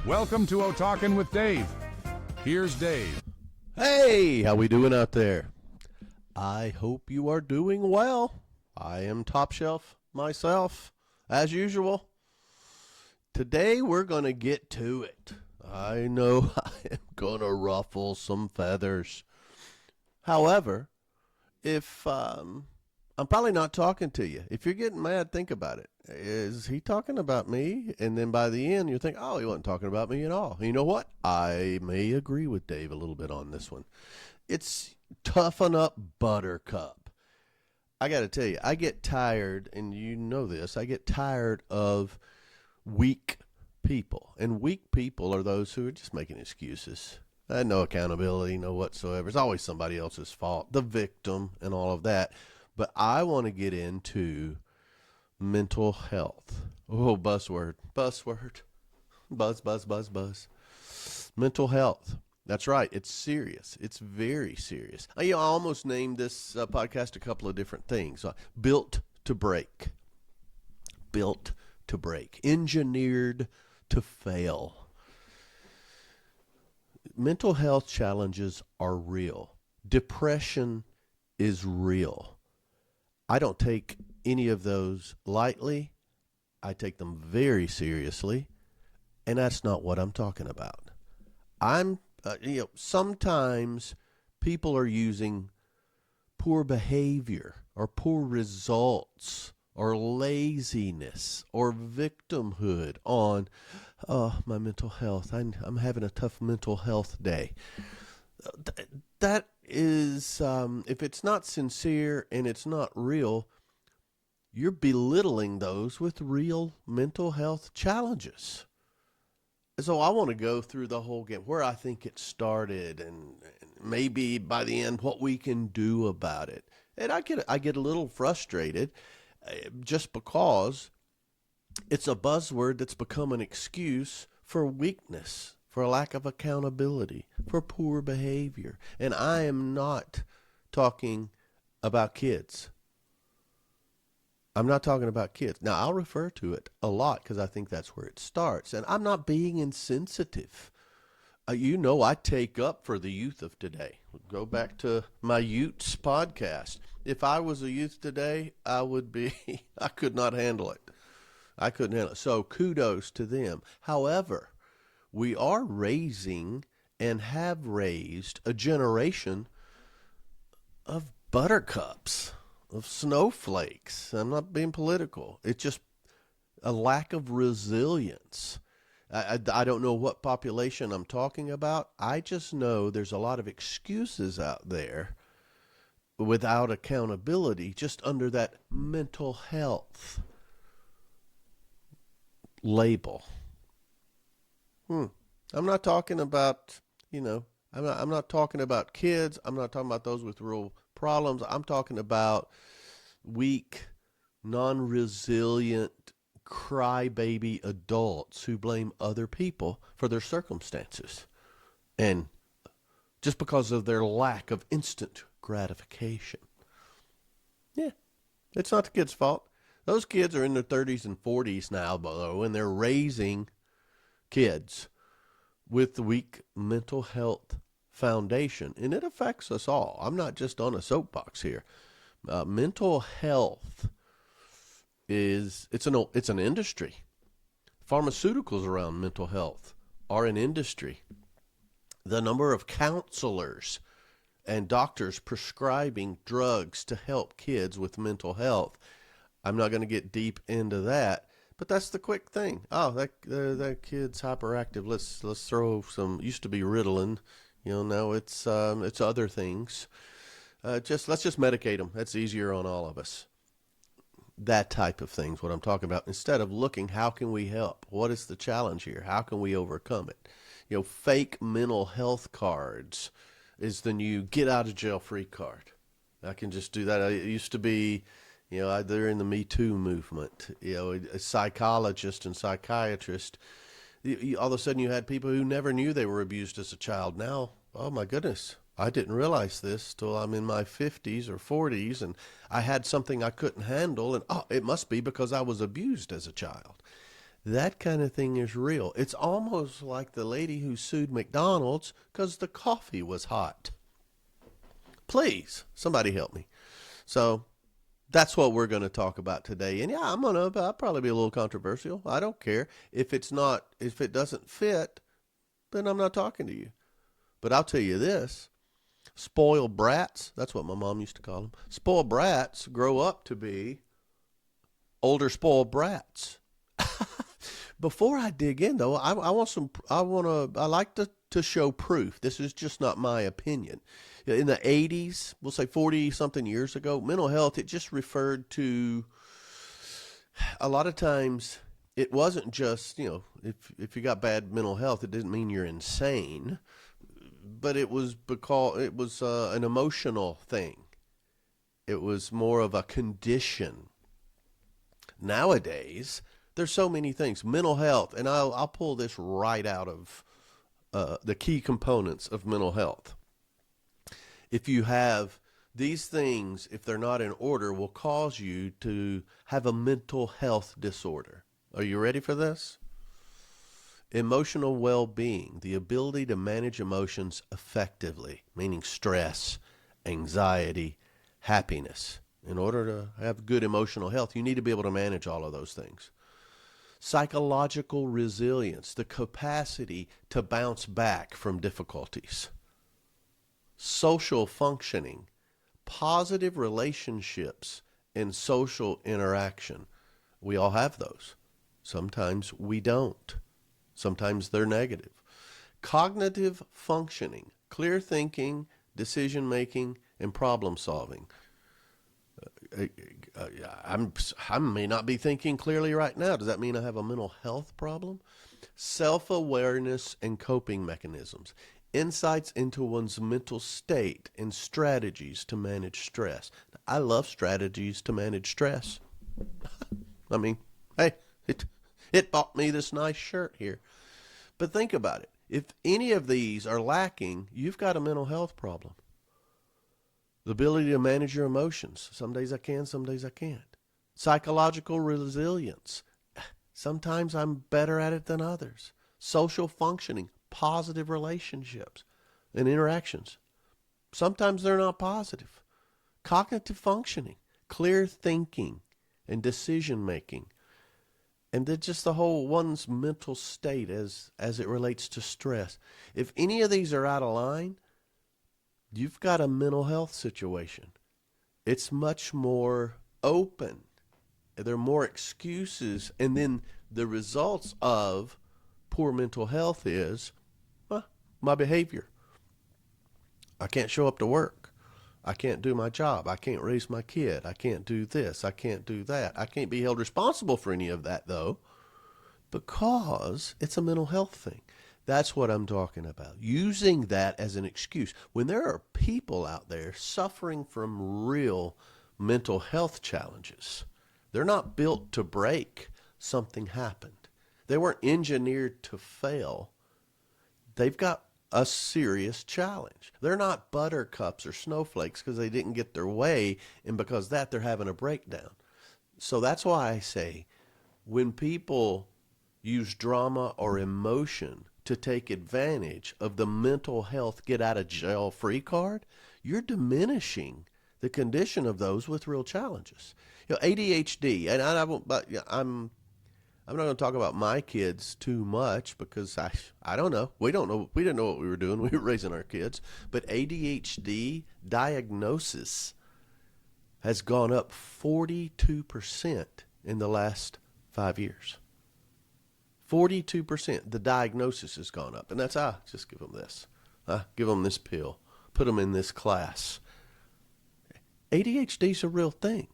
Welcome to Talking with Dave. Here's Dave. Hey, how we doing out there? I hope you are doing well. I am top shelf myself, as usual. Today we're going to get to it. I know I am going to ruffle some feathers. However, if I'm probably not talking to you. If you're getting mad, think about it. Is he talking about me? And then by the end, you think, oh, he wasn't talking about me at all. You know what? I may agree with Dave a little bit on this one. It's Toughen Up Buttercup. I got to tell you, I get tired, and you know this, I get tired of weak people. And weak people are those who are just making excuses. No accountability, no whatsoever. It's always somebody else's fault, the victim and all of that. But I want to get into mental health. Oh, buzzword. Buzz. Mental health. That's right. It's serious. It's very serious. I almost named this podcast a couple of different things. Built to break. Built to break. Engineered to fail. Mental health challenges are real. Depression is real. I don't take any of those lightly. I take them very seriously, and that's not what I'm talking about. Sometimes people are using poor behavior or poor results or laziness or victimhood on my mental health. I'm having a tough mental health day. That is, if it's not sincere and it's not real, you're belittling those with real mental health challenges. So I want to go through the whole game, where I think it started, and maybe by the end what we can do about it. And I get a little frustrated just because it's a buzzword that's become an excuse for weakness, for a lack of accountability, for poor behavior. And I am not talking about kids. I'm not talking about kids. Now, I'll refer to it a lot because I think that's where it starts. And I'm not being insensitive. I take up for the youth of today. Go back to my Utes podcast. If I was a youth today, I could not handle it. I couldn't handle it. So kudos to them. However, we are raising and have raised a generation of buttercups, of snowflakes. I'm not being political. It's just a lack of resilience. I don't know what population I'm talking about. I just know there's a lot of excuses out there without accountability, just under that mental health label. I'm not talking about, I'm not talking about kids. I'm not talking about those with real problems. I'm talking about weak, non-resilient, crybaby adults who blame other people for their circumstances. And just because of their lack of instant gratification. Yeah, it's not the kids' fault. Those kids are in their 30s and 40s now, though, and they're raising kids with the weak mental health foundation, and it affects us all. I'm not just on a soapbox here. Mental health it's an industry. Pharmaceuticals around mental health are an industry. The number of counselors and doctors prescribing drugs to help kids with mental health. I'm not going to get deep into that, but that's the quick thing. Oh, that kid's hyperactive. Let's throw some. Used to be Ritalin, now it's other things. Let's just medicate them. That's easier on all of us. That type of thing's what I'm talking about. Instead of looking, how can we help? What is the challenge here? How can we overcome it? Fake mental health cards is the new get out of jail free card. I can just do that. It used to be, they're in the Me Too movement. A psychologist and psychiatrist. All of a sudden you had people who never knew they were abused as a child. Now, oh my goodness, I didn't realize this till I'm in my 50s or 40s, and I had something I couldn't handle, and it must be because I was abused as a child. That kind of thing is real. It's almost like the lady who sued McDonald's because the coffee was hot. Please, somebody help me. So that's what we're going to talk about today. And yeah, I'll probably be a little controversial. I don't care. If it doesn't fit, then I'm not talking to you. But I'll tell you this, spoiled brats, that's what my mom used to call them. Spoiled brats grow up to be older spoiled brats. Before I dig in though, I like to show proof. This is just not my opinion. In the 80s, we'll say 40 something years ago, mental health, it just referred to, a lot of times it wasn't just, if you got bad mental health, it didn't mean you're insane, but it was because it was an emotional thing. It was more of a condition. Nowadays, there's so many things. Mental health, and I'll pull this right out of the key components of mental health. If you have these things, if they're not in order, will cause you to have a mental health disorder. Are you ready for this? Emotional well-being, the ability to manage emotions effectively, meaning stress, anxiety, happiness. In order to have good emotional health, you need to be able to manage all of those things. Psychological resilience, the capacity to bounce back from difficulties. Social functioning, positive relationships, and social interaction. We all have those. Sometimes we don't. Sometimes they're negative. Cognitive functioning, clear thinking, decision making, and problem solving. I may not be thinking clearly right now. Does that mean I have a mental health problem? Self-awareness and coping mechanisms. Insights into one's mental state and strategies to manage stress. I love strategies to manage stress. I mean, hey, it bought me this nice shirt here. But think about it. If any of these are lacking, you've got a mental health problem. The ability to manage your emotions. Some days I can, some days I can't. Psychological resilience. Sometimes I'm better at it than others. Social functioning, positive relationships and interactions. Sometimes they're not positive. Cognitive functioning, clear thinking and decision making. And then just the whole one's mental state as it relates to stress. If any of these are out of line, you've got a mental health situation. It's much more open. There are more excuses. And then the results of poor mental health is my behavior. I can't show up to work. I can't do my job. I can't raise my kid. I can't do this. I can't do that. I can't be held responsible for any of that, though, because it's a mental health thing. That's what I'm talking about. Using that as an excuse. When there are people out there suffering from real mental health challenges, they're not built to break. Something happened. They weren't engineered to fail. They've got a serious challenge. They're not buttercups or snowflakes because they didn't get their way, and because that they're having a breakdown. So that's why I say when people use drama or emotion to take advantage of the mental health get out of jail free card, you're diminishing the condition of those with real challenges. ADHD, and I'm not going to talk about my kids too much because I don't know. We don't know. We didn't know what we were doing. We were raising our kids. But ADHD diagnosis has gone up 42% in the last 5 years. 42%. The diagnosis has gone up. And that's, just give them this. Give them this pill. Put them in this class. ADHD is a real thing.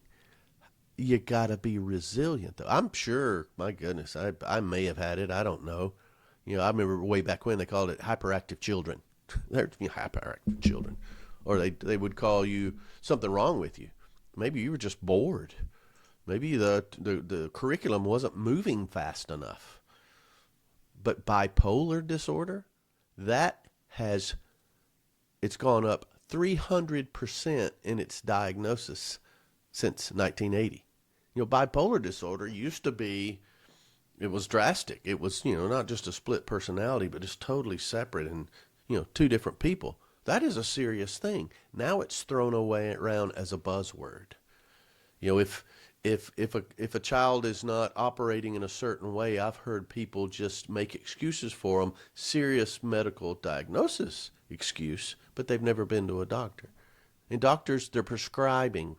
You got to be resilient, though. I'm sure, my goodness, I may have had it. I don't know. I remember way back when they called it hyperactive children. They're hyperactive children. Or they would call you something wrong with you. Maybe you were just bored. Maybe the curriculum wasn't moving fast enough. But bipolar disorder, it's gone up 300% in its diagnosis since 1980. Bipolar disorder used to be, It was drastic. It was, not just a split personality, but just totally separate and, two different people. That is a serious thing. Now it's thrown away around as a buzzword. If a child is not operating in a certain way, I've heard people just make excuses for them, serious medical diagnosis excuse, but they've never been to a doctor. And doctors, they're prescribing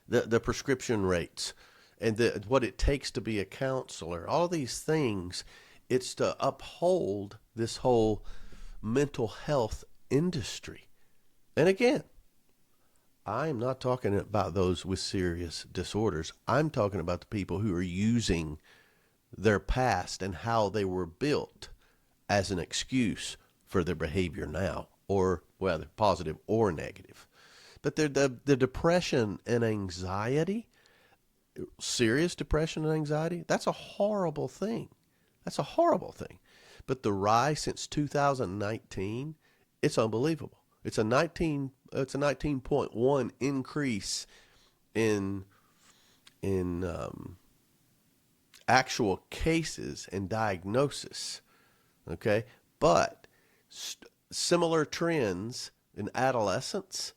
the prescription rates and what it takes to be a counselor, all these things. It's to uphold this whole mental health industry. And again, I'm not talking about those with serious disorders. I'm talking about the people who are using their past and how they were built as an excuse for their behavior now, or whether positive or negative. But the depression and anxiety, serious depression and anxiety, that's a horrible thing. That's a horrible thing. But the rise since 2019, it's unbelievable. It's a 19.1 increase in actual cases and diagnosis. Okay, but similar trends in adolescence.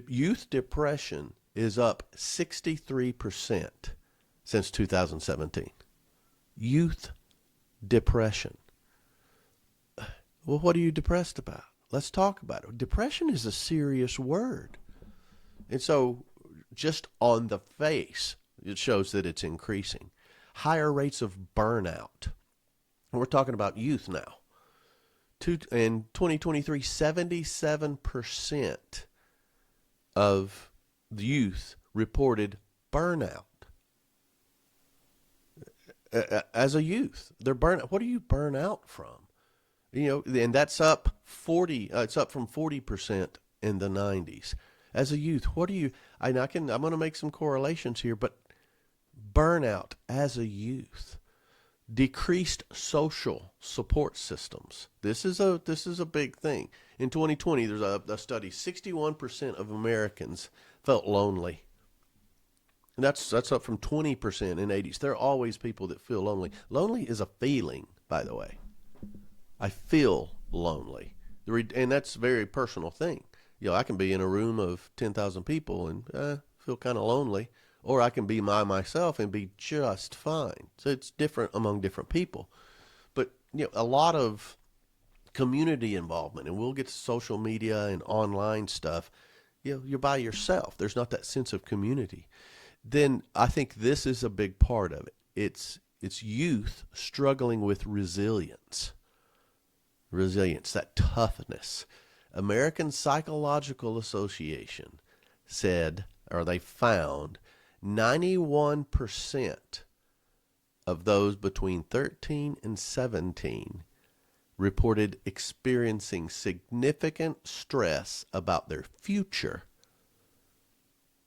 Youth depression is up 63% since 2017. Youth depression. Well, what are you depressed about? Let's talk about it. Depression is a serious word. And so just on the face, it shows that it's increasing. Higher rates of burnout. We're talking about youth now. In 2023, 77% of the youth reported burnout. As a youth, they're burnout. What do you burn out from? And that's up 40. It's up from 40% in the 90s. As a youth, what do you? I'm going to make some correlations here, but burnout as a youth, decreased social support systems. This is a big thing. In 2020, there's a study. 61% of Americans felt lonely. And that's up from 20% in 80s. There are always people that feel lonely. Lonely is a feeling, by the way. I feel lonely. And that's a very personal thing. I can be in a room of 10,000 people and feel kind of lonely. Or I can be myself and be just fine. So it's different among different people. But, a lot of community involvement, and we'll get to social media and online stuff. You're by yourself. There's not that sense of community. Then I think this is a big part of it. It's youth struggling with resilience. Resilience, that toughness. American Psychological Association said, or they found, 91% of those between 13 and 17 reported experiencing significant stress about their future,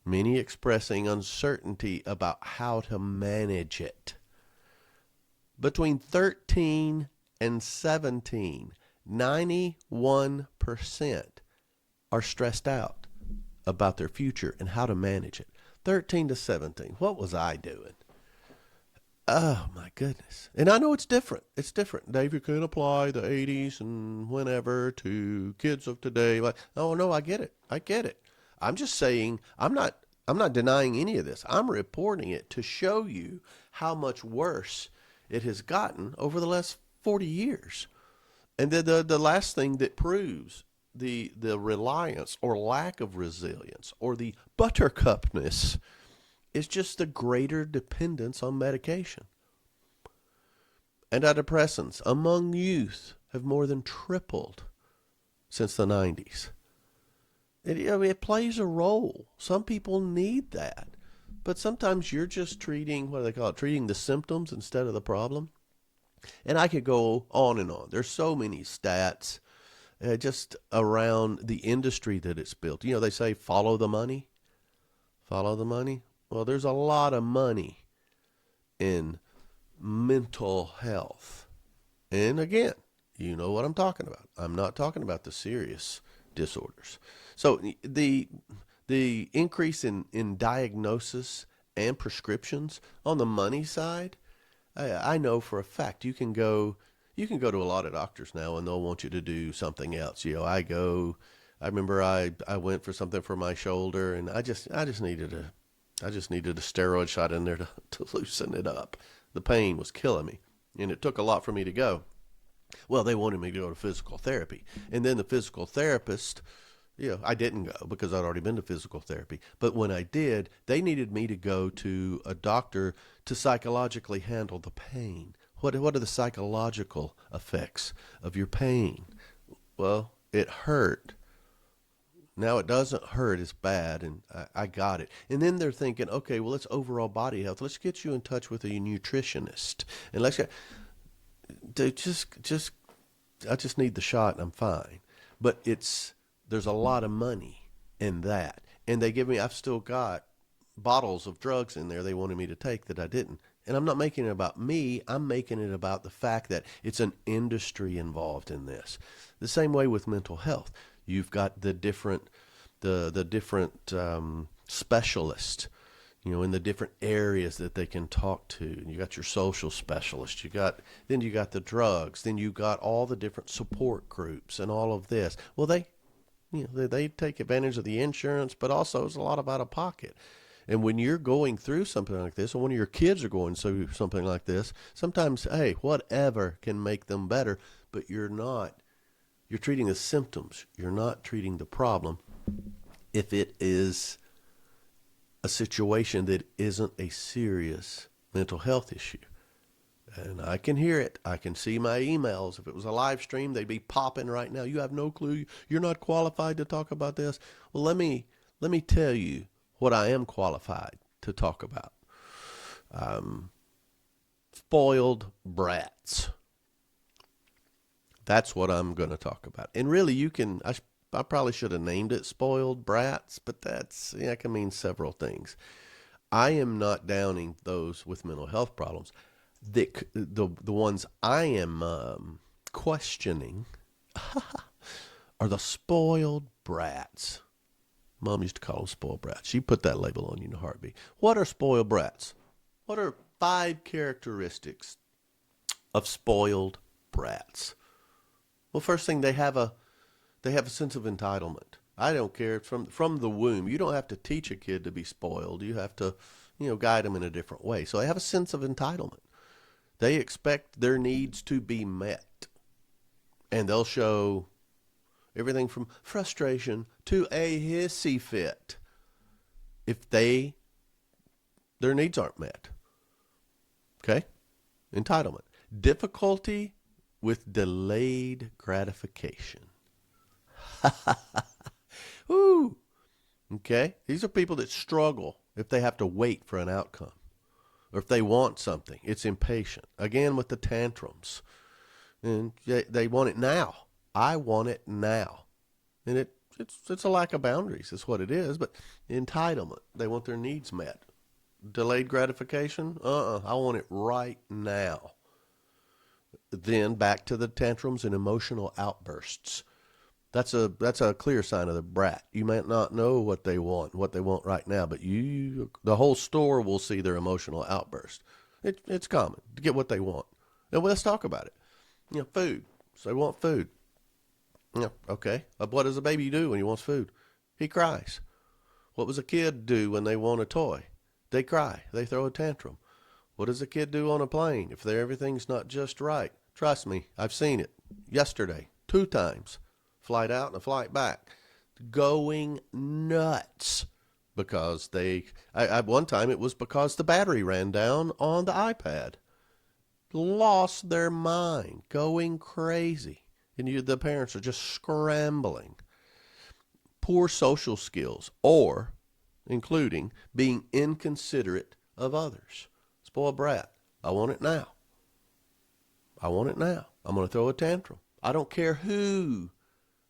many expressing uncertainty about how to manage it. Between 13 and 17, 91% are stressed out about their future and how to manage it. 13 to 17. What was I doing? Oh, my goodness. And I know it's different. It's different. Dave, you can't apply the 80s and whenever to kids of today. Like, oh, no, I get it. I get it. I'm just saying, I'm not denying any of this. I'm reporting it to show you how much worse it has gotten over the last 40 years. And the last thing that proves the reliance or lack of resilience or the buttercupness is just the greater dependence on medication. Antidepressants among youth have more than tripled since the 90s. It plays a role. Some people need that. But sometimes you're just treating, what do they call it, treating the symptoms instead of the problem. And I could go on and on. There's so many stats just around the industry that it's built. They say follow the money. Follow the money. Well, there's a lot of money in mental health. And again, you know what I'm talking about. I'm not talking about the serious disorders. So the increase in diagnosis and prescriptions on the money side, I know for a fact you can go to a lot of doctors now and they'll want you to do something else. I remember I went for something for my shoulder and I just needed a steroid shot in there to loosen it up. The pain was killing me and it took a lot for me to go. Well, they wanted me to go to physical therapy. And then the physical therapist, I didn't go because I'd already been to physical therapy. But when I did, they needed me to go to a doctor to psychologically handle the pain. What are the psychological effects of your pain? Well, it hurt. Now it doesn't hurt as bad, and I got it. And then they're thinking, okay, well, it's overall body health. Let's get you in touch with a nutritionist, and let's get. They just I just need the shot and I'm fine. But there's a lot of money in that. And I've still got bottles of drugs in there they wanted me to take that I didn't. And I'm not making it about me. I'm making it about the fact that it's an industry involved in this. The same way with mental health. You've got the different specialists, in the different areas that they can talk to. You got your social specialist. Then you got the drugs. Then you got all the different support groups and all of this. Well, they take advantage of the insurance, but also it's a lot of out of pocket. And when you're going through something like this, or one of your kids are going through something like this, sometimes, hey, whatever can make them better, but you're treating the symptoms. You're not treating the problem if it is a situation that isn't a serious mental health issue. And I can hear it. I can see my emails. If it was a live stream, they'd be popping right now. You have no clue. You're not qualified to talk about this. Well, let me tell you what I am qualified to talk about. Spoiled brats. That's what I'm going to talk about. And really, I probably should have named it spoiled brats, but that can mean several things. I am not downing those with mental health problems. The ones I am questioning are the spoiled brats. Mom used to call them spoiled brats. She put that label on you in a heartbeat. What are spoiled brats? What are 5 characteristics of spoiled brats? Well, first thing, they have a sense of entitlement. I don't care. From the womb. You don't have to teach a kid to be spoiled. You have to, guide them in a different way. So they have a sense of entitlement. They expect their needs to be met. And they'll show everything from frustration to a hissy fit if their needs aren't met. Okay? Entitlement. Difficulty with delayed gratification. Woo. Okay? These are people that struggle if they have to wait for an outcome. Or if they want something, it's impatient. Again, with the tantrums. And they want it now. I want it now. And it's a lack of boundaries is what it is. But entitlement, they want their needs met. Delayed gratification, I want it right now. Then back to the tantrums and emotional outbursts. That's a clear sign of the brat. You might not know what they want right now, but the whole store will see their emotional outburst. It's common to get what they want. And let's talk about it. Food. So they want food. Okay. What does a baby do when he wants food? He cries. What does a kid do when they want a toy? They cry. They throw a tantrum. What does a kid do on a plane if everything's not just right? Trust me, I've seen it. Yesterday, 2 times. Flight out and a flight back. Going nuts. Because at one time it was because the battery ran down on the iPad. Lost their mind. Going crazy. And the parents are just scrambling. Poor social skills, or including being inconsiderate of others. Spoiled brat. I want it now. I want it now. I'm going to throw a tantrum. I don't care who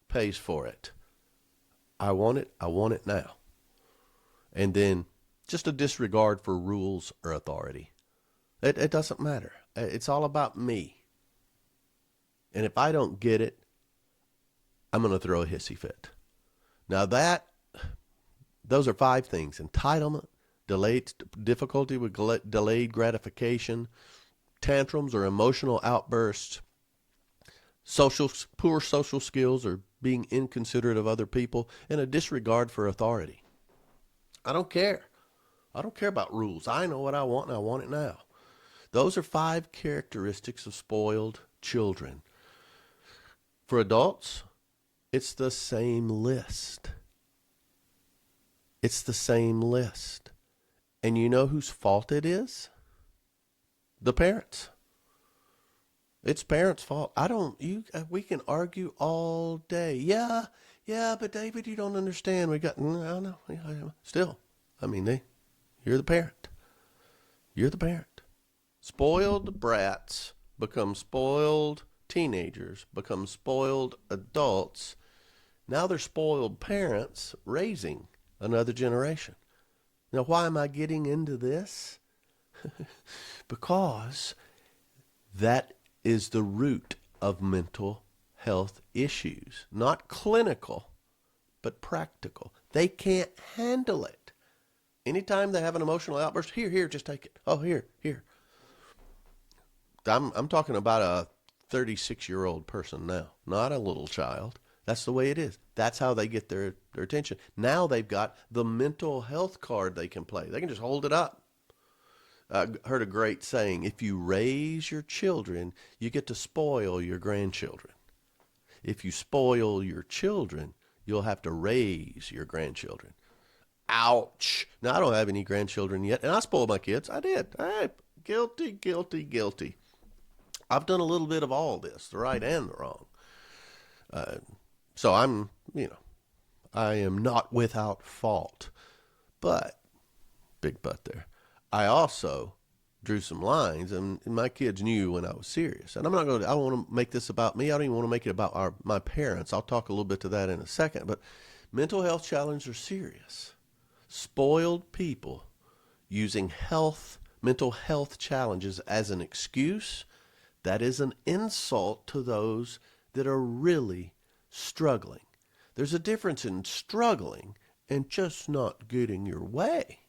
pays for it. I want it now. And then just a disregard for rules or authority. It doesn't matter. It's all about me. And if I don't get it, I'm going to throw a hissy fit. Now those are 5 things. Entitlement, difficulty with delayed gratification, tantrums or emotional outbursts, poor social skills, or being inconsiderate of other people, and a disregard for authority. I don't care. I don't care about rules. I know what I want, and I want it now. Those are 5 characteristics of spoiled children. For adults, it's the same list. It's the same list. And you know whose fault it is? The parents. It's parents' fault. We can argue all day. Yeah, but David, you don't understand. No. Still, you're the parent. You're the parent. Spoiled brats become spoiled teenagers, become spoiled adults. Now they're spoiled parents raising another generation. Now, why am I getting into this? Because that is the root of mental health issues. Not clinical, but practical. They can't handle it. Anytime they have an emotional outburst, here, just take it. Oh, here. I'm talking about a 36-year-old person now, not a little child. That's the way it is. That's how they get their attention. Now they've got the mental health card they can play. They can just hold it up. I heard a great saying, if you raise your children, you get to spoil your grandchildren. If you spoil your children, you'll have to raise your grandchildren. Ouch. Now, I don't have any grandchildren yet, and I spoiled my kids. I did. Guilty. I've done a little bit of all this, the right and the wrong. So I am not without fault. But, big but there, I also drew some lines, and my kids knew when I was serious. And I don't want to make this about me. I don't even want to make it about my parents. I'll talk a little bit to that in a second. But mental health challenges are serious. Spoiled people using mental health challenges as an excuse, that is an insult to those that are really struggling. There's a difference in struggling and just not getting your way.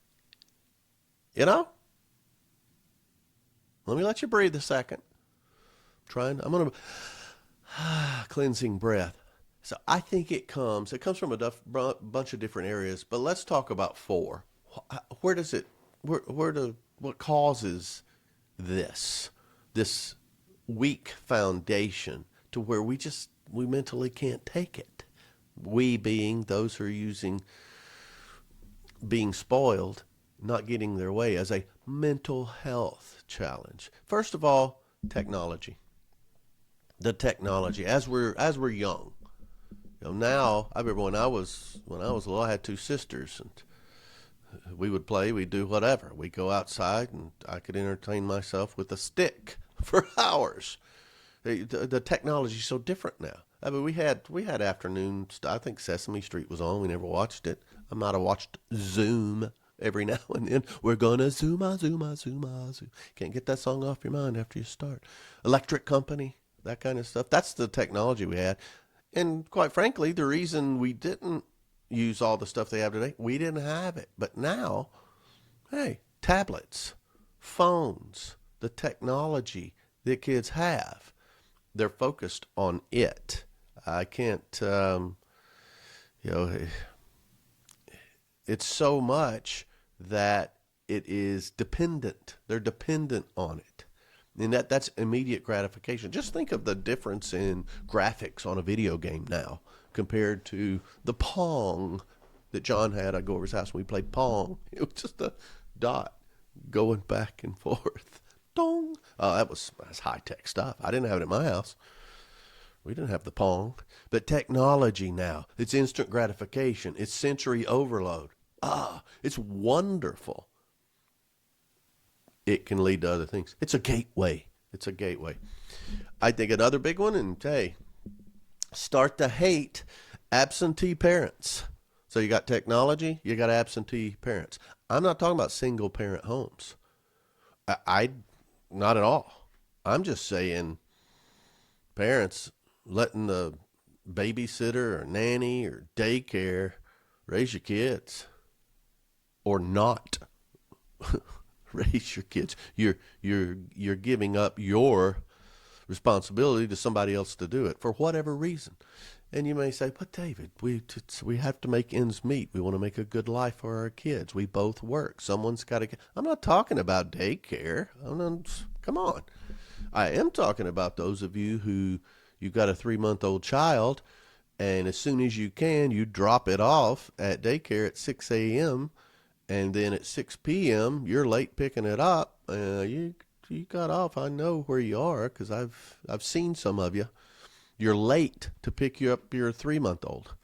You know? Let me let you breathe a second. I'm going to cleansing breath. So I think it comes from a bunch of different areas, but let's talk about 4. What causes this weak foundation to where we mentally can't take it? We being those who are being spoiled, not getting their way as a mental health challenge. First of all, technology. The technology as we're young. Now I remember when I was little, I had 2 sisters, and we would play, we'd do whatever. We'd go outside, and I could entertain myself with a stick for hours. The technology is so different now. I mean, we had afternoons. I think Sesame Street was on. We never watched it. I might have watched Zoom every now and then. We're gonna zoom. Can't get that song off your mind after you start. Electric Company, that kind of stuff. That's the technology we had. And quite frankly, the reason we didn't use all the stuff they have today, we didn't have it. But now, hey, tablets, phones, the technology that kids have, they're focused on it. I can't, it's so much that it is dependent. They're dependent on it. And that's immediate gratification. Just think of the difference in graphics on a video game now compared to the Pong that John had. I'd go over his house and we played Pong. It was just a dot going back and forth. Dong. Oh, that's high-tech stuff. I didn't have it at my house. We didn't have the Pong. But technology now, it's instant gratification. It's sensory overload. It's wonderful. It can lead to other things. It's a gateway. I think another big one, and hey, start to hate absentee parents. So you got technology, you got absentee parents. I'm not talking about single parent homes. I not at all. I'm just saying parents letting the babysitter or nanny or daycare raise your kids, or not raise your kids. You're giving up your responsibility to somebody else to do it for whatever reason. And you may say, but David, we have to make ends meet. We want to make a good life for our kids. We both work. Someone's got to. I'm not talking about daycare. Come on. I am talking about those of you who you've got a 3-month-old child, and as soon as you can, you drop it off at daycare at 6 a.m., and then at 6 p.m., you're late picking it up. You got off. I know where you are because I've seen some of you. You're late to pick you up your 3-month-old.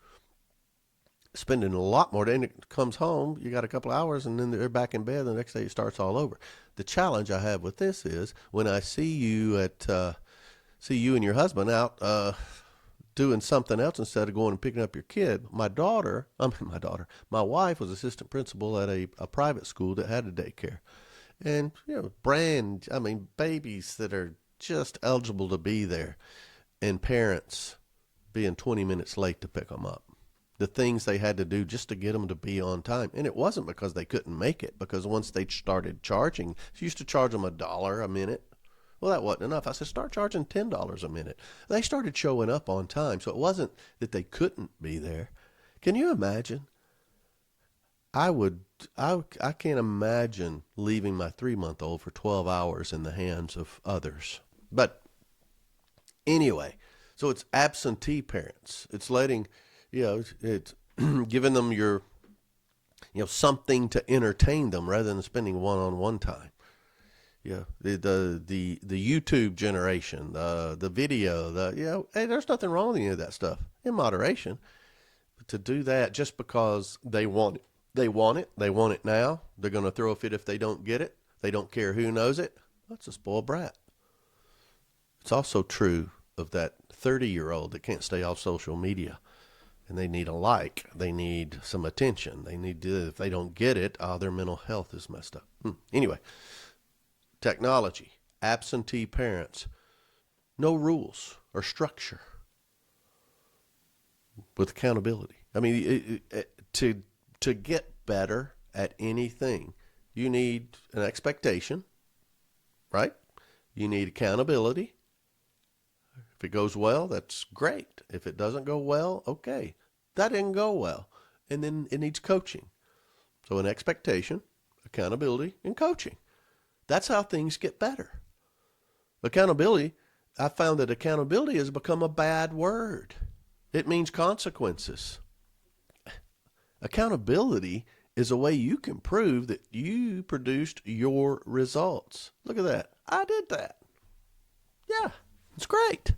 Spending a lot more. Then it comes home, you got a couple of hours, and then they're back in bed. The next day it starts all over. The challenge I have with this is when I see you and your husband out doing something else instead of going and picking up your kid. My wife was assistant principal at a private school that had a daycare. And, babies that are just eligible to be there, and parents being 20 minutes late to pick them up. The things they had to do just to get them to be on time. And it wasn't because they couldn't make it, because once they started charging, she used to charge them $1 a minute. Well, that wasn't enough. I said, start charging $10 a minute. They started showing up on time, so it wasn't that they couldn't be there. Can you imagine? I can't imagine leaving my 3-month-old for 12 hours in the hands of others. But anyway, so it's absentee parents. It's letting, it's giving them something to entertain them rather than spending one-on-one time. Yeah, the YouTube generation, the video, hey, there's nothing wrong with any of that stuff in moderation. But to do that just because they want it, they want it now. They're going to throw a fit if they don't get it. They don't care who knows it. That's a spoiled brat. It's also true of that 30-year-old that can't stay off social media, and they need a like. They need some attention. If they don't get it, their mental health is messed up. Anyway, technology, absentee parents, no rules or structure with accountability. I mean, to get better at anything, you need an expectation, right? You need accountability. If it goes well, that's great. If it doesn't go well, okay. That didn't go well. And then it needs coaching. So an expectation, accountability, and coaching. That's how things get better. Accountability, I found that accountability has become a bad word. It means consequences. Accountability is a way you can prove that you produced your results. Look at that. I did that. Yeah, it's great.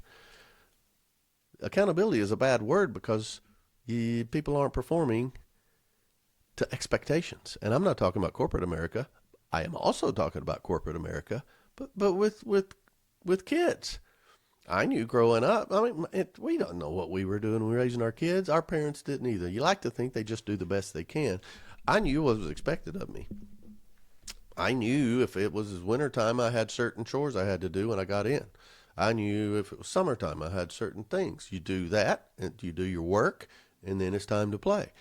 Accountability is a bad word because people aren't performing to expectations. And I'm not talking about corporate America. I am also talking about corporate America, but with kids. I knew growing up, we don't know what we were doing when we were raising our kids. Our parents didn't either. You like to think they just do the best they can. I knew what was expected of me. I knew if it was wintertime, I had certain chores I had to do when I got in. I knew if it was summertime, I had certain things. You do that, and you do your work, and then it's time to play.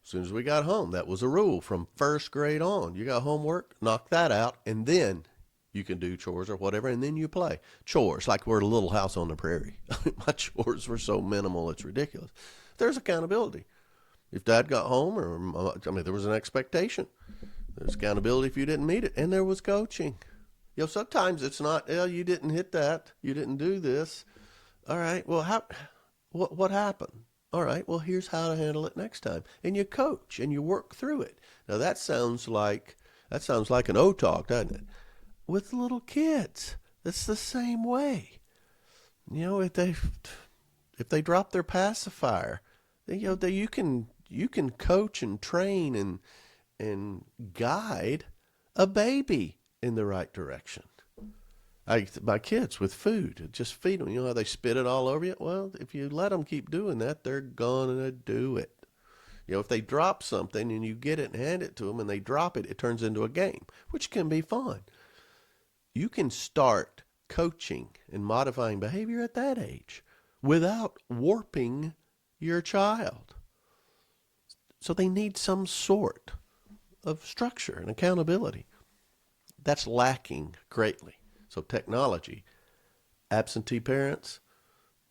As soon as we got home, that was a rule from first grade on. You got homework, knock that out, and then you can do chores or whatever, and then you play. Chores, like we're a little house on the prairie. My chores were so minimal, it's ridiculous. There's accountability. If Dad got home, there was an expectation. There's accountability if you didn't meet it, and there was coaching. Sometimes it's not, you didn't hit that, you didn't do this. All right, well, what happened? All right, well, here's how to handle it next time. And you coach and you work through it. Now that sounds like an O-talk, doesn't it? With little kids, it's the same way. If they drop their pacifier, you can coach and train and guide a baby in the right direction. My kids with food, just feed them. You know how they spit it all over you? Well, if you let them keep doing that, they're gonna do it. If they drop something and you get it and hand it to them and they drop it, it turns into a game, which can be fun. You can start coaching and modifying behavior at that age without warping your child. So they need some sort of structure and accountability. That's lacking greatly. So technology, absentee parents,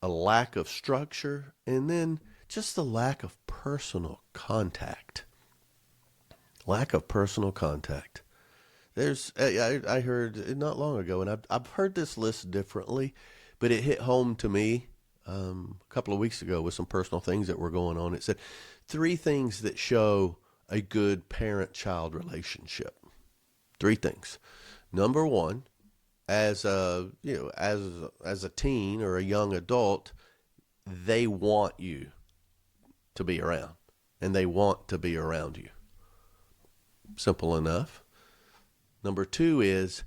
a lack of structure, and then just the lack of personal contact. Lack of personal contact. I heard it not long ago, and I've heard this list differently, but it hit home to me a couple of weeks ago with some personal things that were going on. It said 3 things that show a good parent-child relationship. 3 things. Number one, as as a teen or a young adult, they want you to be around, and they want to be around you. Simple enough. Number 2 is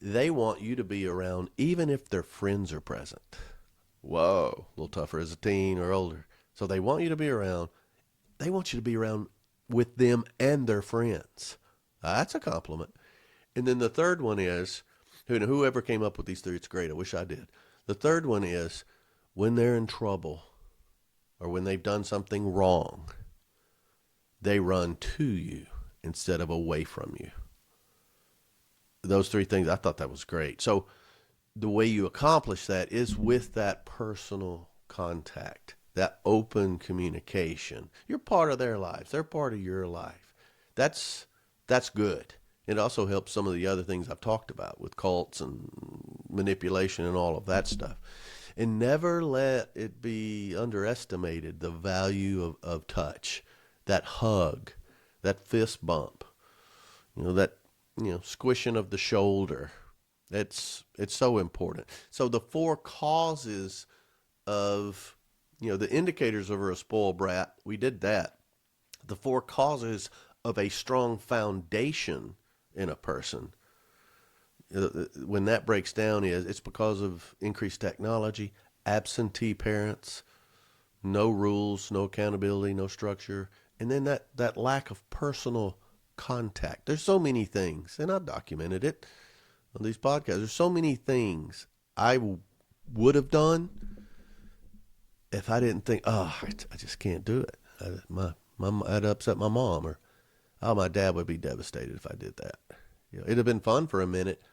they want you to be around even if their friends are present. Whoa, a little tougher as a teen or older. So they want you to be around. They want you to be around with them and their friends. That's a compliment. And then the third one is, whoever came up with these 3, it's great. I wish I did. The third one is when they're in trouble or when they've done something wrong, they run to you instead of away from you. Those 3 things, I thought that was great. So the way you accomplish that is with that personal contact, that open communication. You're part of their lives. They're part of your life. That's good. It also helps some of the other things I've talked about with cults and manipulation and all of that stuff. And never let it be underestimated the value of touch, that hug, that fist bump, that squishing of the shoulder. It's so important. So the 4 causes of, the indicators of a spoiled brat, we did that. The 4 causes of a strong foundation in a person, when that breaks down, it's because of increased technology, absentee parents, no rules, no accountability, no structure, and then that lack of personal contact. There's so many things, and I've documented it on these podcasts. There's so many things I would have done if I didn't think, I just can't do it. I'd upset my mom, or my dad would be devastated if I did that. It'd have been fun for a minute,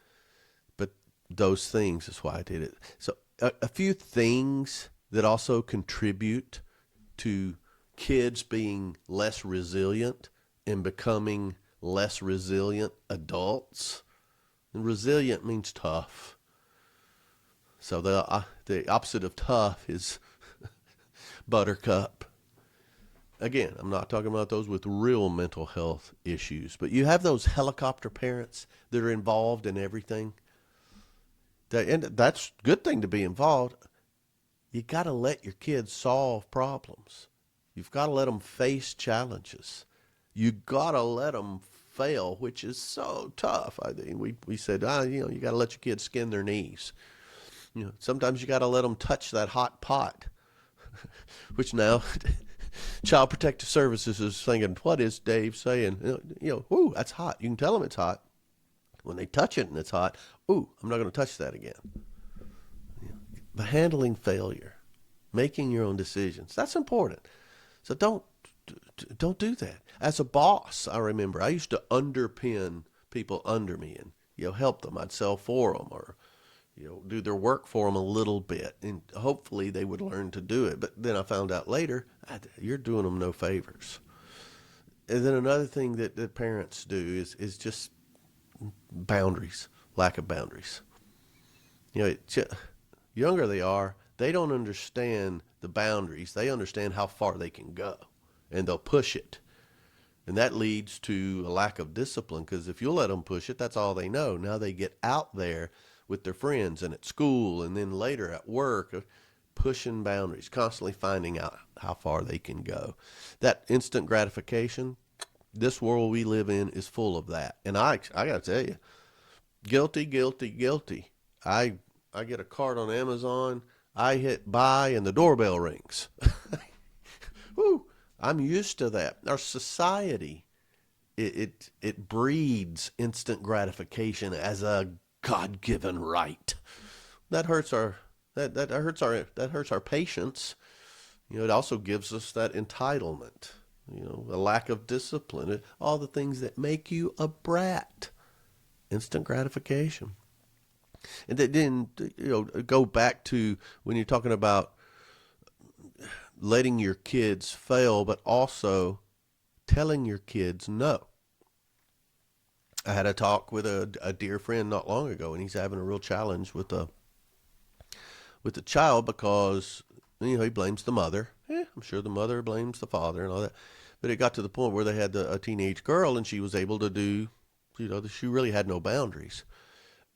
but those things is why I did it. So a few things that also contribute to kids being less resilient and becoming less resilient adults. And resilient means tough. So the opposite of tough is buttercup. Again, I'm not talking about those with real mental health issues, but you have those helicopter parents that are involved in everything. And that's a good thing to be involved. You got to let your kids solve problems. You've got to let them face challenges. You got to let them fail, which is so tough. I think we said, you got to let your kids skin their knees. Sometimes you got to let them touch that hot pot, which now Child Protective Services is thinking, what is Dave saying? Ooh, that's hot. You can tell them it's hot. When they touch it and it's hot, ooh, I'm not going to touch that again. But handling failure, making your own decisions, that's important. So don't do that. As a boss, I remember I used to underpin people under me and help them. I'd sell for them or do their work for them a little bit, and hopefully they would learn to do it. But then I found out later, you're doing them no favors. And then another thing that parents do is just boundaries, lack of boundaries. Younger they are, they don't understand the boundaries. They understand how far they can go, and they'll push it. And that leads to a lack of discipline, because if you'll let them push it, that's all they know. Now they get out there with their friends and at school and then later at work, pushing boundaries, constantly finding out how far they can go. That instant gratification, this world we live in is full of that. And I got to tell you, guilty, guilty, guilty. I get a cart on Amazon, I hit buy and the doorbell rings. Woo, I'm used to that. Our society, it breeds instant gratification as a God-given right. That hurts our patience. It also gives us that entitlement. A lack of discipline. All the things that make you a brat. Instant gratification. And then, go back to when you're talking about letting your kids fail, but also telling your kids no. I had a talk with a dear friend not long ago, and he's having a real challenge with the child because he blames the mother. I'm sure the mother blames the father and all that. But it got to the point where they had a teenage girl, and she was able to do, she really had no boundaries.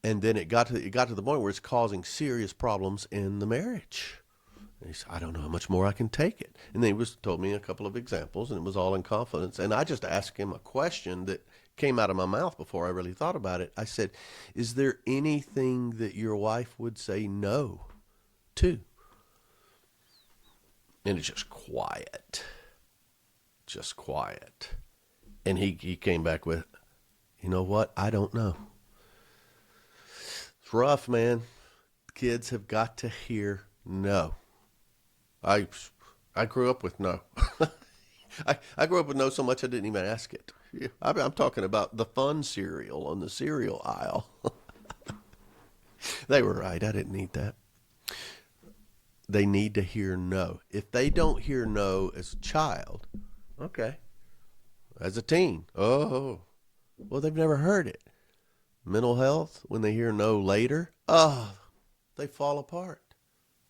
And then it got to the point where it's causing serious problems in the marriage. And he said, I don't know how much more I can take it. And then told me a couple of examples, and it was all in confidence. And I just asked him a question that came out of my mouth before I really thought about it. I said, is there anything that your wife would say no to? And it's just quiet. Just quiet. And he came back with, you know what? I don't know. It's rough, man. Kids have got to hear no. I grew up with no. I grew up with no so much I didn't even ask it. I'm talking about the fun cereal on the cereal aisle. They were right. I didn't need that. They need to hear no. If they don't hear no as a child, okay. As a teen, well, they've never heard it. Mental health, when they hear no later, they fall apart.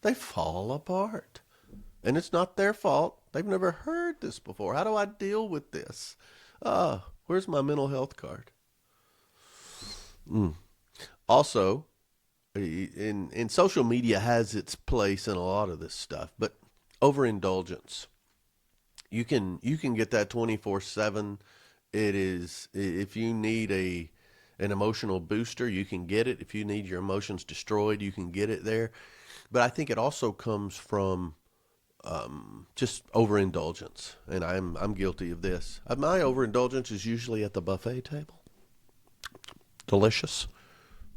They fall apart. And it's not their fault. They've never heard this before. How do I deal with this? Where's my mental health card? Also, in social media has its place in a lot of this stuff, but overindulgence. You can get that 24/7. It is, if you need an emotional booster, you can get it. If you need your emotions destroyed, you can get it there. But I think it also comes from just overindulgence, and I'm guilty of this. My overindulgence is usually at the buffet table. Delicious.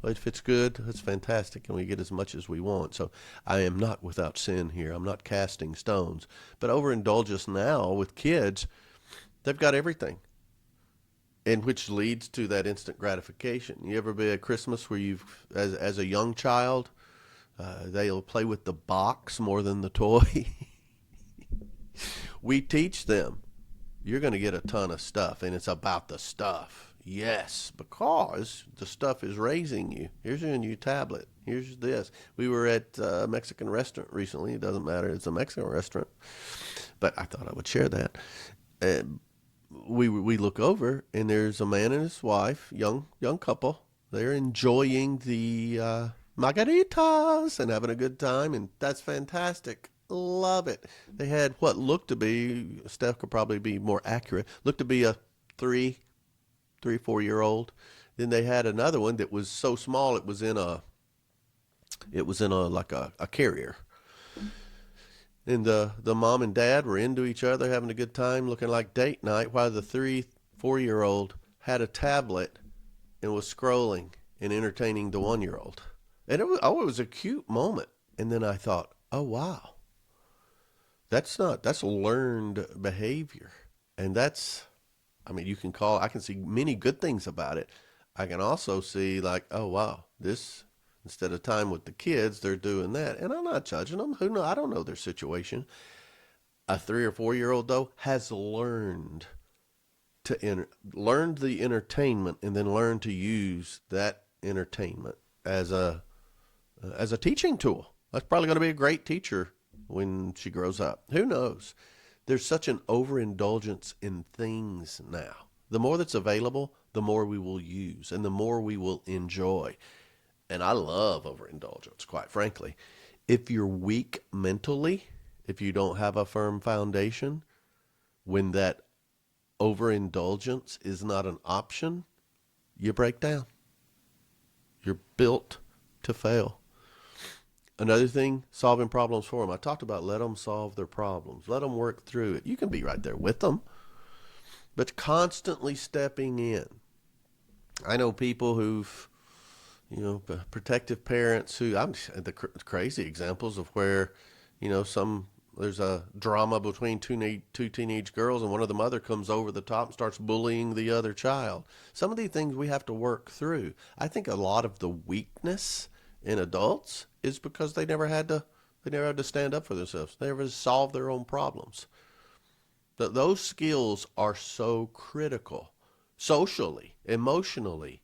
If it's good, it's fantastic, and we get as much as we want. So I am not without sin here. I'm not casting stones. But overindulgence now with kids, they've got everything, and which leads to that instant gratification. You ever be at Christmas where as a young child, they'll play with the box more than the toy? We teach them, you're going to get a ton of stuff, and it's about the stuff. Yes, because the stuff is raising you. Here's your new tablet. Here's this. We were at a Mexican restaurant recently. It doesn't matter. It's a Mexican restaurant. But I thought I would share that. We look over, and there's a man and his wife, young couple. They're enjoying the margaritas and having a good time, and that's fantastic. Love it. They had what looked to be, Steph could probably be more accurate, looked to be a 4-year-old. Then they had another one that was so small it was in a like a carrier. And the mom and dad were into each other, having a good time, looking like date night, while the 4-year-old had a tablet and was scrolling and entertaining the 1-year-old. And it was a cute moment. And then I thought, oh wow. That's learned behavior. And I can see many good things about it. I can also see like, oh wow, this, instead of time with the kids, they're doing that. And I'm not judging them. Who knows? I don't know their situation. A 3 or 4-year-old though has learned learned the entertainment, and then learned to use that entertainment as a teaching tool. That's probably going to be a great teacher when she grows up. Who knows? There's such an overindulgence in things now. The more that's available, the more we will use, and the more we will enjoy. And I love overindulgence, quite frankly. If you're weak mentally, if you don't have a firm foundation, when that overindulgence is not an option, you break down. You're built to fail. Another thing, solving problems for them. I talked about let them solve their problems. Let them work through it. You can be right there with them, but constantly stepping in. I know people who've, protective parents who, the crazy examples of where, some there's a drama between two teenage girls, and one of the mother comes over the top and starts bullying the other child. Some of these things we have to work through. I think a lot of the weakness in adults is because they never had to stand up for themselves. They never solved their own problems. Those skills are so critical, socially, emotionally,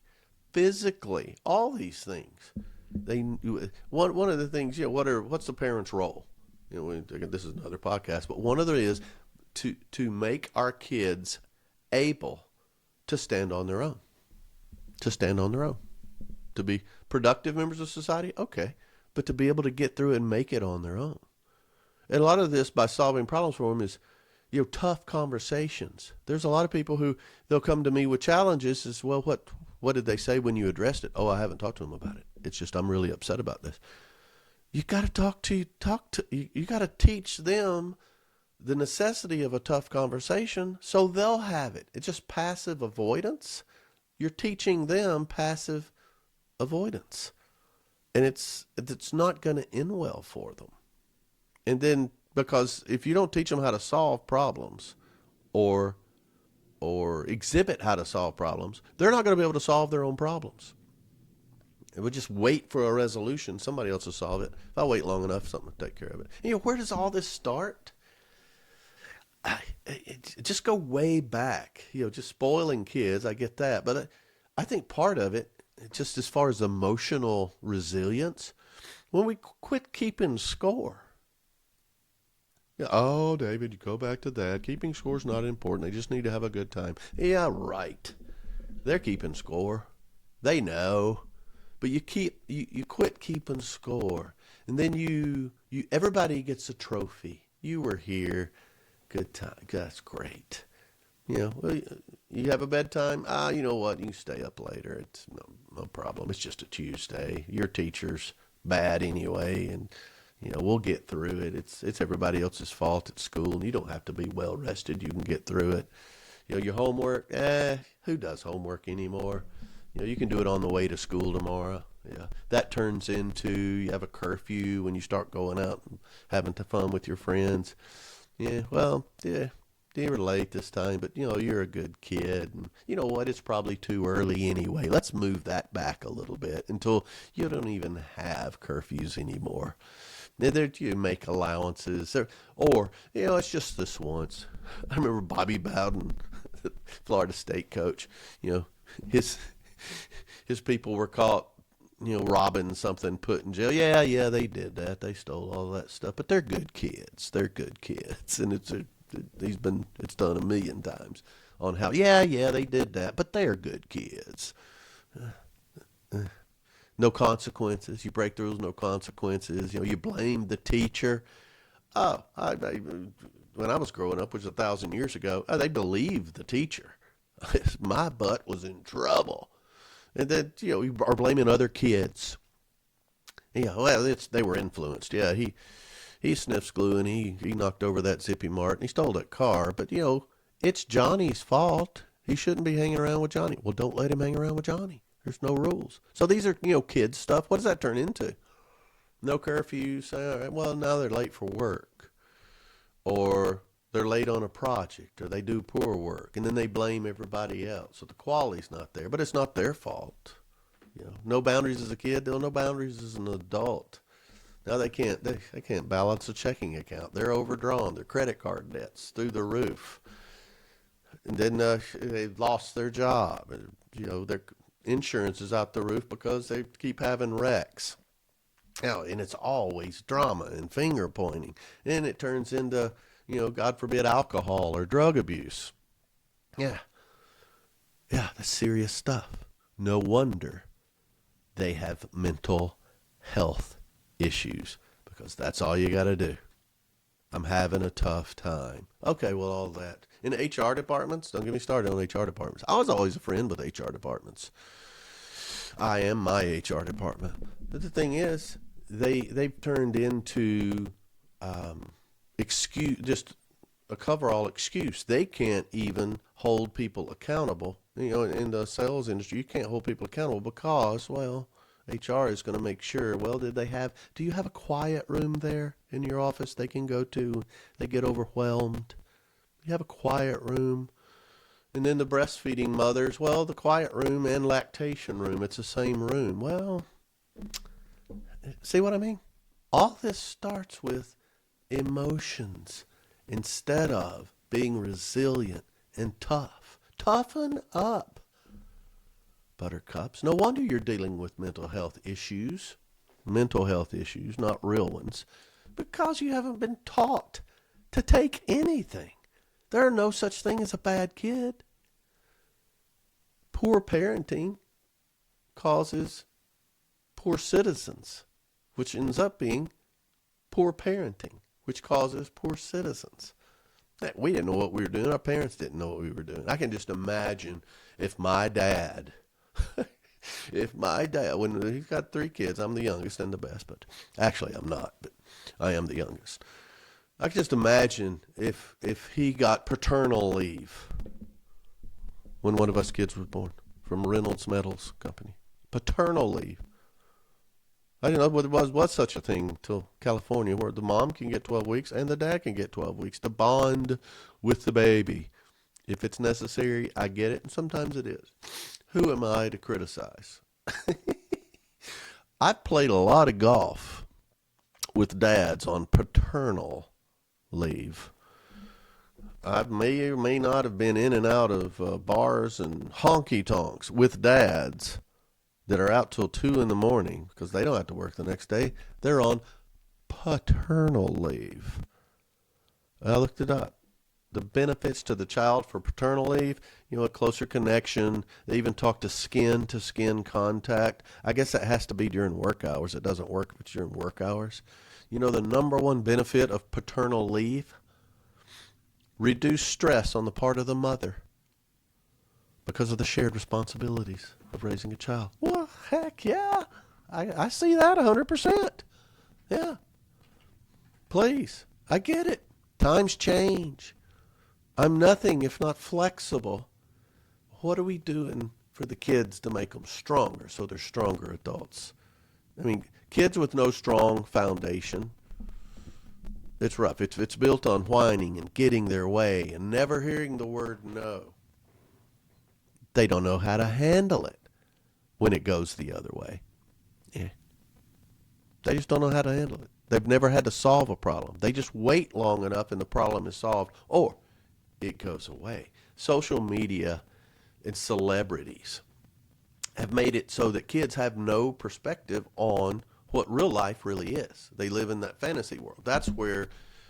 physically, all these things. One of the things, what's the parent's role? This is another podcast, but one of them is to make our kids able to stand on their own, to be productive members of society. Okay, but to be able to get through and make it on their own. And a lot of this, by solving problems for them, is tough conversations. There's a lot of people who they'll come to me with challenges. As well, what did they say when you addressed it? Oh, I haven't talked to them about it. It's just I'm really upset about this. You got to you got to teach them the necessity of a tough conversation so they'll have it. It's just passive avoidance. You're teaching them passive avoidance, and it's not going to end well for them. And then, because if you don't teach them how to solve problems or exhibit how to solve problems, they're not going to be able to solve their own problems. If we just wait for a resolution, somebody else will solve it. If I wait long enough, something will take care of it. Where does all this start? Just go way back. Just spoiling kids, I get that. But I think part of it, just as far as emotional resilience, when we quit keeping score. Oh, David, you go back to that. Keeping score's not important. They just need to have a good time. Yeah, right. They're keeping score. They know. But you quit keeping score. And then everybody gets a trophy. You were here. Good time. That's great. You have a bedtime. You know what? You can stay up later. It's no problem. It's just a Tuesday. Your teacher's bad anyway, and we'll get through it. It's everybody else's fault at school, and you don't have to be well rested. You can get through it. Your homework. Who does homework anymore? You can do it on the way to school tomorrow. Yeah, that turns into you have a curfew when you start going out and having fun with your friends. Yeah, well, yeah. You were late this time, but you're a good kid, and you know what? It's probably too early anyway. Let's move that back a little bit until you don't even have curfews anymore. There you make allowances, or it's just this once. I remember Bobby Bowden, Florida State coach. His people were caught, robbing something, put in jail. Yeah, they did that. They stole all that stuff, but they're good kids. And it's done a million times on how, they did that, but they're good kids. No consequences. You break the rules, no consequences. You blame the teacher. When I was growing up, which was 1,000 years ago, they believed the teacher. My butt was in trouble. And then, you are blaming other kids. They were influenced. Yeah, he sniffs glue and he knocked over that Zippy Mart and he stole that car. But, it's Johnny's fault. He shouldn't be hanging around with Johnny. Well, don't let him hang around with Johnny. There's no rules. So these are, kids stuff. What does that turn into? No curfew. Say, all right, well, now they're late for work. Or they're late on a project. Or they do poor work. And then they blame everybody else. So the quality's not there. But it's not their fault. No boundaries as a kid. No boundaries as an adult. Now they can't balance a checking account. They're overdrawn. Their credit card debt's through the roof. And then they've lost their job. Their insurance is out the roof because they keep having wrecks. And it's always drama and finger pointing. And it turns into, God forbid, alcohol or drug abuse. Yeah, that's serious stuff. No wonder they have mental health issues, because that's all you got to do. I'm having a tough time. Okay, well, all that. In HR departments, don't get me started on HR departments. I was always a friend with HR departments. I am my HR department. But the thing is, they've turned into just a coverall excuse. They can't even hold people accountable. In the sales industry, you can't hold people accountable because, well, HR is going to make sure, well, do you have a quiet room there in your office they can go to? They get overwhelmed. You have a quiet room. And then the breastfeeding mothers, well, the quiet room and lactation room, it's the same room. Well, see what I mean? All this starts with emotions instead of being resilient and tough. Toughen up, buttercups. No wonder you're dealing with mental health issues. Mental health issues, not real ones. Because you haven't been taught to take anything. There are no such thing as a bad kid. Poor parenting causes poor citizens, which ends up being poor parenting, which causes poor citizens. We didn't know what we were doing. Our parents didn't know what we were doing. I can just imagine if my dad, when he's got 3 kids, I'm the youngest and the best, but actually I'm not, but I am the youngest. I can just imagine if he got paternal leave when one of us kids was born from Reynolds Metals Company. Paternal leave. I didn't know what it was such a thing until California, where the mom can get 12 weeks and the dad can get 12 weeks to bond with the baby. If it's necessary, I get it, and sometimes it is. Who am I to criticize? I've played a lot of golf with dads on paternal leave. I may or may not have been in and out of bars and honky-tonks with dads that are out till 2 in the morning because they don't have to work the next day. They're on paternal leave. I looked it up. The benefits to the child for paternal leave, a closer connection. They even talk to skin contact. I guess that has to be during work hours. It doesn't work if it's during work hours. The number one benefit of paternal leave? Reduce stress on the part of the mother because of the shared responsibilities of raising a child. Well, heck yeah. I see that 100%. Yeah. Please. I get it. Times change. I'm nothing if not flexible. What are we doing for the kids to make them stronger so they're stronger adults? I mean, kids with no strong foundation, it's rough. It's built on whining and getting their way and never hearing the word no. They don't know how to handle it when it goes the other way. Yeah. They just don't know how to handle it. They've never had to solve a problem. They just wait long enough and the problem is solved, or it goes away. Social media and celebrities have made it so that kids have no perspective on what real life really is. They live in that fantasy world. That's where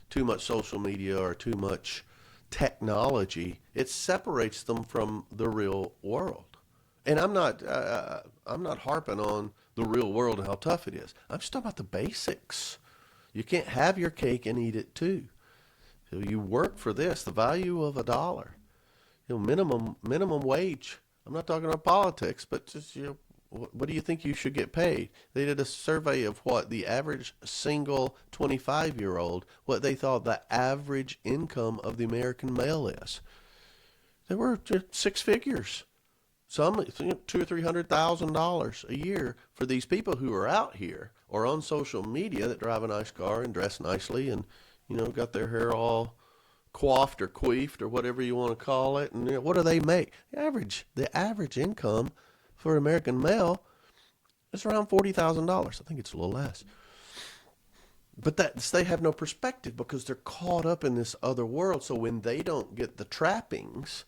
too much social media or too much technology, it separates them from the real world. And I'm not harping on the real world and how tough it is. I'm just talking about the basics. You can't have your cake and eat it too. So you work for this, the value of $1. Minimum wage. I'm not talking about politics, but just what do you think you should get paid? They did a survey of what the average single 25-year-old, what they thought the average income of the American male is. They were 6 figures. Some $200,000 or $300,000 a year for these people who are out here or on social media that drive a nice car and dress nicely and got their hair all coiffed or queefed or whatever you want to call it. And what do they make? The average income for an American male is around $40,000. I think it's a little less. But they have no perspective because they're caught up in this other world. So when they don't get the trappings,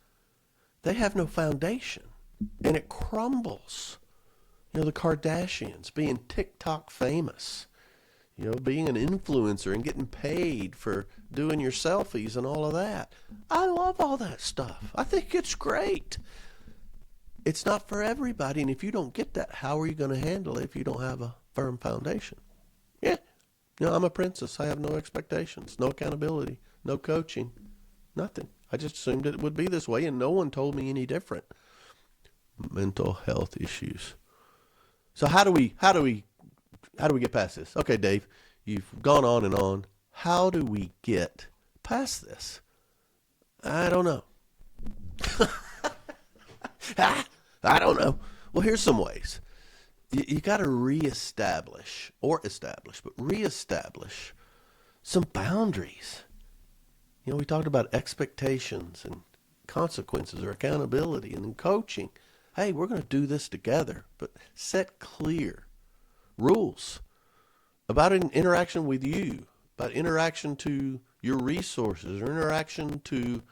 they have no foundation. And it crumbles. The Kardashians being TikTok famous. Being an influencer and getting paid for doing your selfies and all of that. I love all that stuff. I think it's great. It's not for everybody, and if you don't get that, how are you going to handle it if you don't have a firm foundation? Yeah. I'm a princess. I have no expectations, no accountability, no coaching, nothing. I just assumed it would be this way, and no one told me any different. Mental health issues. So how do we get past this? Okay, Dave, you've gone on and on. How do we get past this? I don't know. I don't know. Well, here's some ways. You got to reestablish some boundaries. We talked about expectations and consequences or accountability and then coaching. Hey, we're going to do this together, but set clear rules about an interaction with you, about interaction to your resources or interaction to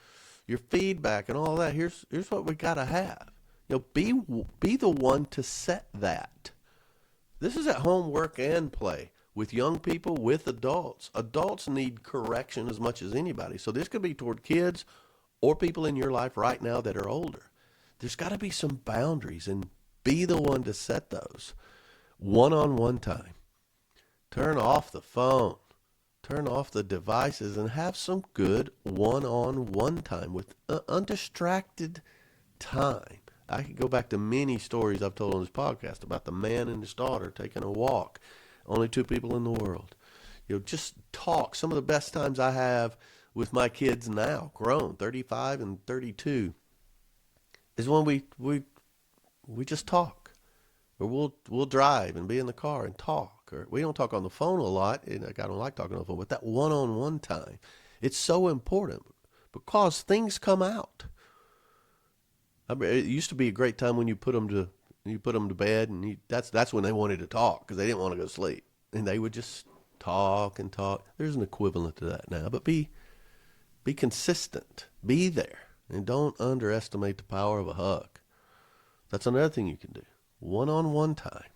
your feedback and all that. Here's what we got to have. Be the one to set that. This is at home, work, and play with young people, with adults. Adults need correction as much as anybody. So this could be toward kids or people in your life right now that are older. There's got to be some boundaries, and be the one to set those. One-on-one time. Turn off the phone. Turn off the devices and have some good one-on-one time with undistracted time. I could go back to many stories I've told on this podcast about the man and his daughter taking a walk. Only two people in the world. Just talk. Some of the best times I have with my kids now, grown, 35 and 32, is when we just talk. Or we'll drive and be in the car and talk. Or we don't talk on the phone a lot. I don't like talking on the phone, but that one-on-one time, it's so important because things come out. It used to be a great time when you put them to bed, and that's when they wanted to talk because they didn't want to go to sleep, and they would just talk and talk. There's an equivalent to that now, but be consistent, be there, and don't underestimate the power of a hug. That's another thing you can do. One-on-one time.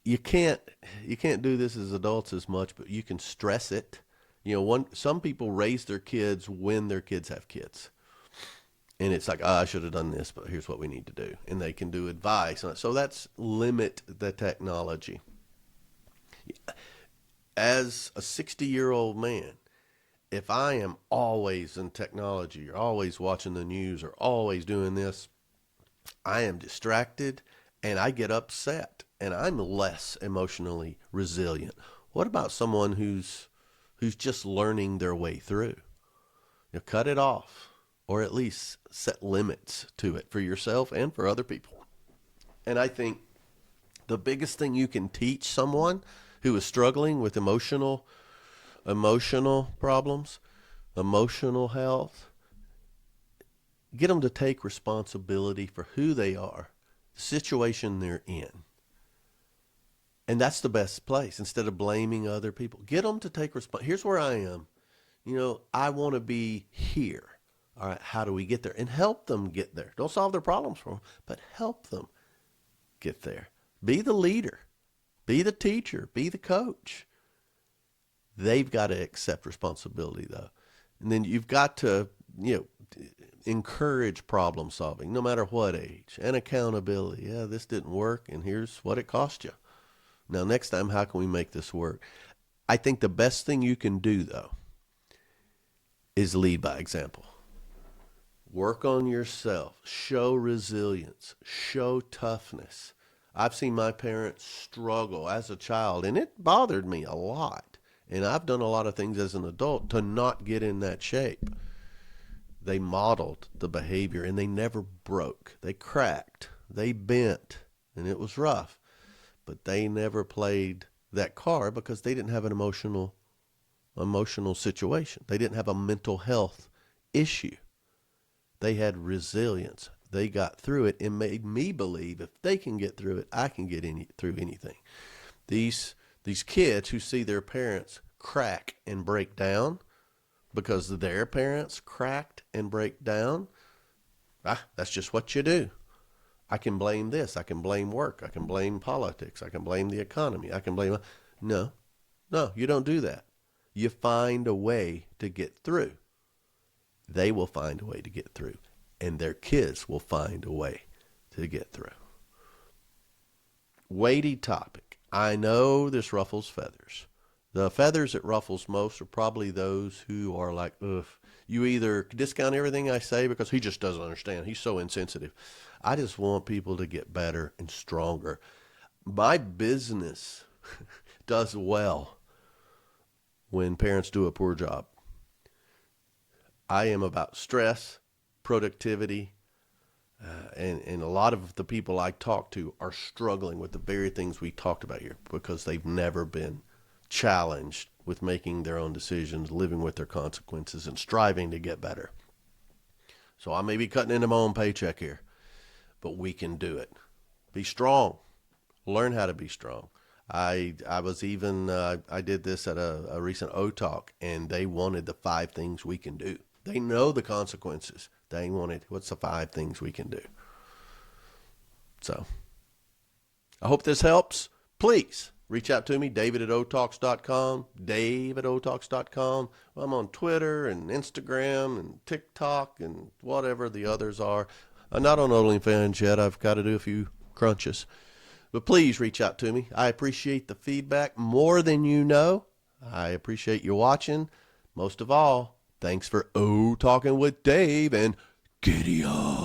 You can't do this as adults as much, but you can stress it. Some people raise their kids when their kids have kids. And it's like, I should have done this, but here's what we need to do. And they can do advice. So that's limit the technology. As a 60-year-old man, if I am always in technology or always watching the news or always doing this, I am distracted and I get upset and I'm less emotionally resilient. What about someone who's just learning their way through? Cut it off. Or at least set limits to it for yourself and for other people. And I think the biggest thing you can teach someone who is struggling with emotional problems, emotional health, get them to take responsibility for who they are, the situation they're in. And that's the best place, instead of blaming other people. Get them to take responsibility. Here's where I am. I want to be here. All right, how do we get there? And help them get there. Don't solve their problems for them, but help them get there. Be the leader. Be the teacher. Be the coach. They've got to accept responsibility, though. And then you've got to, encourage problem solving, no matter what age, and accountability. Yeah, this didn't work, and here's what it cost you. Now, next time, how can we make this work? I think the best thing you can do, though, is lead by example. Work on yourself. Show resilience. Show toughness. I've seen my parents struggle as a child, and it bothered me a lot. And I've done a lot of things as an adult to not get in that shape. They modeled the behavior, and they never broke. They cracked. They bent, and it was rough. But they never played that card because they didn't have an emotional situation. They didn't have a mental health issue. They had resilience. They got through it and made me believe if they can get through it, I can get through anything. These kids who see their parents crack and break down because their parents cracked and break down, that's just what you do. I can blame this. I can blame work. I can blame politics. I can blame the economy. I can blame... No, you don't do that. You find a way to get through. They will find a way to get through, and their kids will find a way to get through. Weighty topic. I know this ruffles feathers. The feathers it ruffles most are probably those who are like, ugh, you either discount everything I say because he just doesn't understand. He's so insensitive. I just want people to get better and stronger. My business does well when parents do a poor job. I am about stress, productivity, And a lot of the people I talk to are struggling with the very things we talked about here because they've never been challenged with making their own decisions, living with their consequences, and striving to get better. So I may be cutting into my own paycheck here, but we can do it. Be strong. Learn how to be strong. I was even, I did this at a recent O Talk, and they wanted the 5 things we can do. They know the consequences. They wanted, what's the 5 things we can do? So I hope this helps. Please reach out to me, David@otalks.com, Dave@otalks.com. I'm on Twitter and Instagram and TikTok and whatever the others are. I'm not on OnlyFans yet. I've got to do a few crunches. But please reach out to me. I appreciate the feedback more than you know. I appreciate you watching. Most of all, thanks for talking with Dave, and giddy up.